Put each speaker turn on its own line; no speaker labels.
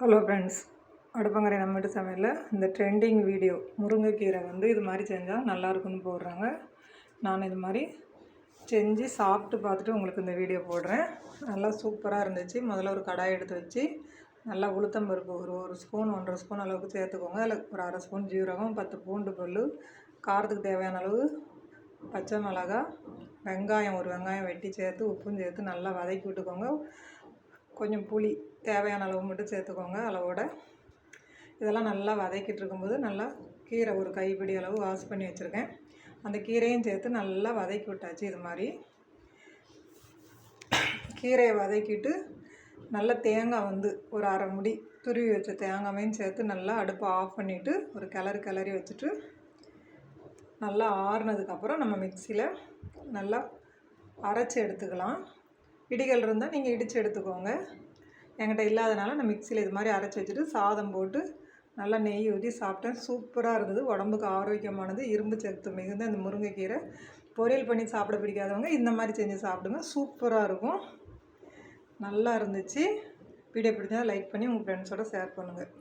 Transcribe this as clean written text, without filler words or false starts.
Hello friends, அடுப்பங்கரை நம்ம வீட்டு சமையலில் இந்த ட்ரெண்டிங் வீடியோ முருங்கைக்கீரை இது மாதிரி செஞ்சால் நல்லாயிருக்குன்னு போடுறாங்க. நான் இது மாதிரி செஞ்சு சாப்பிட்டு பார்த்துட்டு உங்களுக்கு இந்த வீடியோ போடுறேன். நல்லா சூப்பராக இருந்துச்சு. முதல்ல ஒரு கடாய் எடுத்து வச்சு நல்லா உளுத்தம்பருப்பு ஒரு ஸ்பூன் 1.5 ஸ்பூன் அளவுக்கு சேர்த்துக்கோங்க. அதில் ஒரு 1/2 ஸ்பூன் ஜீரகம், 10 பூண்டு பல், காரத்துக்கு தேவையான அளவு பச்சை மிளகா, வெங்காயம் ஒரு வெங்காயம் வெட்டி சேர்த்து உப்பும் சேர்த்து நல்லா வதக்கி விட்டுக்கோங்க. கொஞ்சம் புளி தேவையான அளவு மட்டும் சேர்த்துக்கோங்க அளவோட. இதெல்லாம் நல்லா வதக்கிட்டு இருக்கும்போது நல்லா கீரை ஒரு கைப்பிடி அளவு வாஷ் பண்ணி வச்சுருக்கேன். அந்த கீரையும் சேர்த்து நல்லா வதக்கி விட்டாச்சு. இது மாதிரி கீரையை வதக்கிட்டு நல்லா தேங்காய் ஒரு அரை முடி துருவி வச்ச தேங்காயும் சேர்த்து நல்லா அடுப்பை ஆஃப் பண்ணிவிட்டு ஒரு கிளறி வச்சுட்டு நல்லா ஆறுனதுக்கப்புறம் நம்ம மிக்சியில் நல்லா அரைச்சி எடுத்துக்கலாம். இடிகள் இருந்தால் நீங்கள் இடித்து எடுத்துக்கோங்க. என்கிட்ட இல்லாதனால நான் மிக்சியில் இது மாதிரி அரைச்சி வச்சுட்டு சாதம் போட்டு நல்லா நெய் ஊற்றி சாப்பிட்டேன். சூப்பராக இருந்தது. உடம்புக்கு ஆரோக்கியமானது, இரும்பு சத்து மிகுந்த இந்த முருங்கைக்கீரை பொரியல் பண்ணி சாப்பிட பிடிக்காதவங்க இந்த மாதிரி செஞ்சு சாப்பிடுங்க. சூப்பராக இருக்கும். நல்லா இருந்துச்சு. வீடியோ பிடிச்சா லைக் பண்ணி உங்கள் ஃப்ரெண்ட்ஸோடு ஷேர் பண்ணுங்கள்.